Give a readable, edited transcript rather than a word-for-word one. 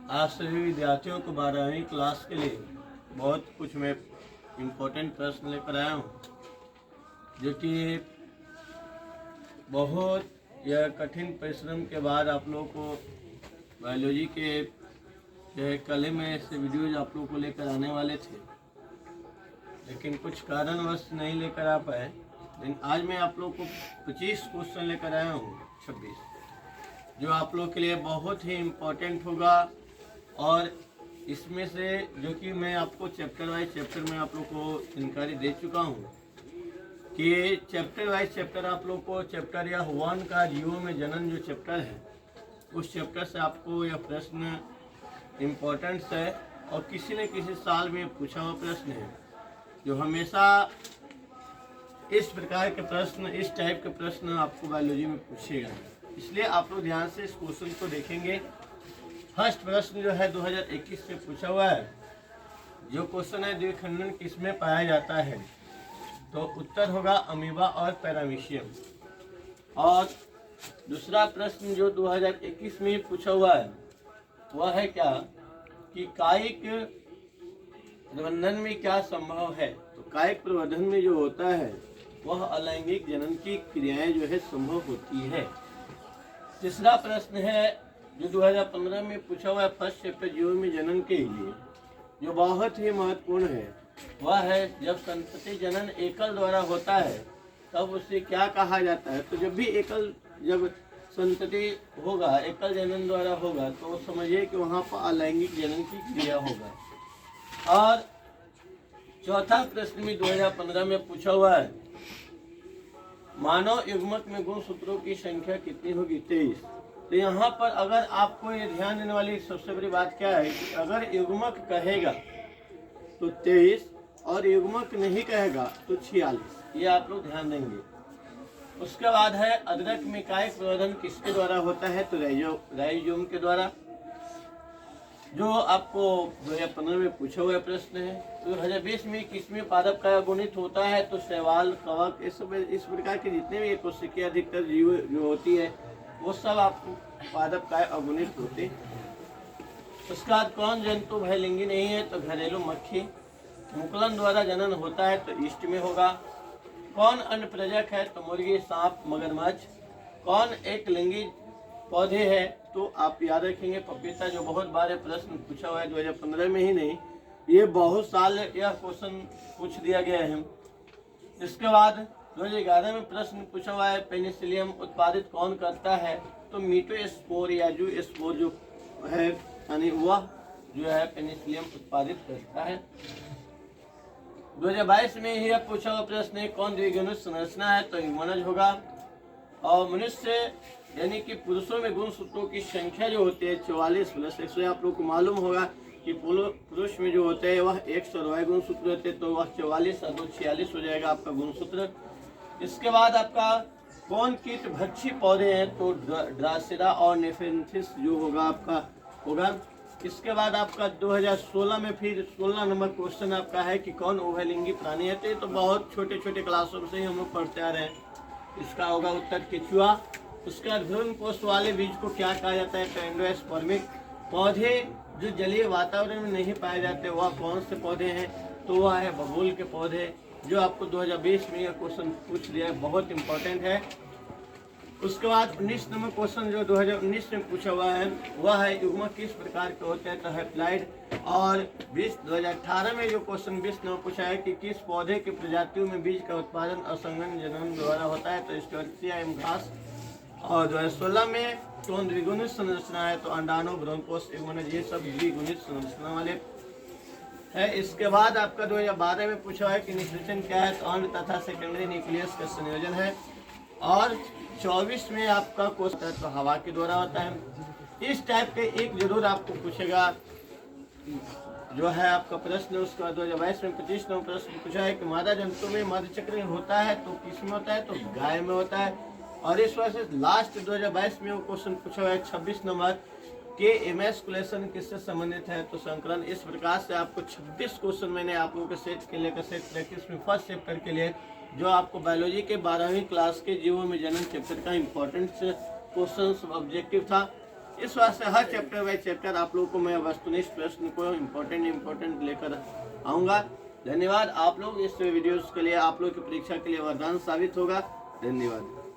आज सभी विद्यार्थियों को 12वीं क्लास के लिए बहुत कुछ मैं इम्पोर्टेंट प्रश्न लेकर आया हूँ, जो कि बहुत यह कठिन परिश्रम के बाद आप लोगों को बायोलॉजी के जो कल में ऐसे वीडियोज आप लोगों को लेकर आने वाले थे, लेकिन कुछ कारणवश नहीं लेकर आ पाए। लेकिन आज मैं आप लोग को 25 क्वेश्चन लेकर आया हूँ, 26, जो आप लोग के लिए बहुत ही इम्पोर्टेंट होगा। और इसमें से जो कि मैं आपको चैप्टर वाइज चैप्टर में आप लोग को जानकारी दे चुका हूँ कि चैप्टर वाइज चैप्टर आप लोग को चैप्टर या 1 का जीवों में जनन जो चैप्टर है, उस चैप्टर से आपको यह प्रश्न इम्पोर्टेंट्स है और किसी न किसी साल में पूछा हुआ प्रश्न है, जो हमेशा इस प्रकार के प्रश्न, इस टाइप के प्रश्न आपको बायोलॉजी में पूछेगा। इसलिए आप लोग ध्यान से इस क्वेश्चन को देखेंगे। फर्स्ट प्रश्न जो है 2021 से पूछा हुआ है, जो क्वेश्चन है द्विखंडन किसमें पाया जाता है, तो उत्तर होगा अमीबा और पैरामीशियम। और दूसरा प्रश्न जो 2021 में पूछा हुआ है वह है क्या कि कायिक प्रबंधन में क्या संभव है, तो कायिक प्रबंधन में जो होता है वह अलैंगिक जनन की क्रियाएं जो है संभव होती है। तीसरा प्रश्न है जो 2015 में पूछा हुआ है फर्स्ट चैप्टर जीवों में जनन के लिए, जो बहुत ही महत्वपूर्ण है, वह है जब संतति जनन एकल द्वारा होता है तब उसे क्या कहा जाता है। तो जब संतति होगा, एकल जनन द्वारा होगा, तो समझिए कि वहाँ पर अलैंगिक जनन की क्रिया होगा। और चौथा प्रश्न में 2015 में पूछा हुआ है मानव युग्मक में गुणसूत्रों की संख्या कितनी होगी, 23। तो यहाँ पर अगर आपको ये ध्यान देने वाली सबसे बड़ी बात क्या है कि अगर युग्मक कहेगा तो 23 और युग्मक नहीं कहेगा तो 46, ये आप लोग ध्यान देंगे। उसके बाद है अदरक में कायिक प्रवर्धन किसके द्वारा होता है, तो राइजोम के द्वारा, जो आपको 2015 में पूछा हुआ प्रश्न है। 2020 में किसमें पादप का गुणित होता है, तो शैवाल, कवक, इस प्रकार के जितने भी कोशिकीय अधिकतर जीव जो होती है वो सब आपको पादप का अगुणित होते। उसका कौन जंतु भयलिंगी नहीं है, तो घरेलू मक्खी। मुकुलन द्वारा जनन होता है तो ईस्ट में होगा। कौन अन्य प्रजक है, तो मुर्गी, सांप, मगरमच्छ। कौन एक लिंगी पौधे है, तो आप याद रखेंगे पपीता, जो बहुत बार प्रश्न पूछा हुआ है 2015 में ही नहीं, ये बहुत साल यह क्वेश्चन पूछ दिया गया है। इसके बाद 2011 में प्रश्न पूछा हुआ है पेनिसिलियम उत्पादित कौन करता है, तो मीटोस्पोर या जू स्पोर जो है, यानी वह जो है पेनिसिलियम उत्पादित करता है। 2022 में ही पूछा हुआ प्रश्न है कौन द्विगुणित संरचना है, तो ह्यूमनज होगा। और मनुष्य यानी कि पुरुषों में गुणसूत्रों की संख्या जो होती है 44 + 100। आप लोग को मालूम होगा कि पुरुष में जो होते हैं वह 100 गुणसूत्र होते हैं, तो वह 44 और 2 46 हो जाएगा आपका गुणसूत्र। इसके बाद आपका कौन कीट भक्षी पौधे हैं, तो ड्रासिरा और नेफेंथिस जो होगा आपका होगा। इसके बाद आपका 2016 में फिर 16 नंबर क्वेश्चन आपका है कि कौन उभयलिंगी प्राणी है, तो बहुत छोटे छोटे क्लासों से ही हम लोग पढ़ते आ रहे हैं। इसका होगा उत्तर केचुआ। उसके बाद भ्रूण पोष वाले बीज को क्या कहा जाता है, तो एंडोस्पर्मिक। पौधे जो जलीय वातावरण में नहीं पाए जाते वह कौन से पौधे हैं, तो वह है बबूल के पौधे, जो आपको 2020 में यह क्वेश्चन पूछ लिया है, बहुत इंपॉर्टेंट है। उसके बाद 19 नंबर क्वेश्चन जो 2019 में पूछा हुआ है वह है युग्मक किस प्रकार के होते हैं, तो हैप्लॉइड। और 2018 में जो क्वेश्चन 20 नंबर पूछा है कि किस पौधे की प्रजातियों में बीज का उत्पादन असंगन जनन द्वारा होता है, तो स्टोरेक्सिया एवं घास। और 2016 में कौन द्विगुणित संरचना है, तो अंडाणु, ब्रोंकोस, ह्यूमनज, ये सब द्विगुणित संरचना वाले है। इसके बाद आपका 2012 में पूछा है कि निषेचन क्या है, तो अंड तथा सेकेंडरी न्यूक्लियस का संयोजन है। और 24 में आपका क्वेश्चन तो हवा के द्वारा होता है। इस टाइप के एक जरूर आपको पूछेगा जो है आपका प्रश्न। उसके बाद 2022 में 25 नंबर प्रश्न पूछा है कि मादा जंतु में मध्यचक्र होता है, तो किस में होता है, तो गाय में होता है। और इस वजह से लास्ट 2022 में वो क्वेश्चन पूछा हुआ है 26 नंबर के एमस्कुलेशन किससे संबंधित है, तो संकलन। इस प्रकार से आपको 26 क्वेश्चन मैंने आप लोगों के सेट के लेकर सेट प्रैक्टिस में फर्स्ट चैप्टर के लिए, जो आपको बायोलॉजी के 12वीं क्लास के जीवों में जनन चैप्टर का इंपॉर्टेंट क्वेश्चन ऑब्जेक्टिव था, इस वास्ते हर चैप्टर बाय चैप्टर आप लोगों को मैं वस्तुनिष्ठ प्रश्न को इम्पोर्टेंट लेकर आऊँगा। धन्यवाद। आप लोग इस वीडियोस के लिए, आप लोग की परीक्षा के लिए वरदान साबित होगा। धन्यवाद।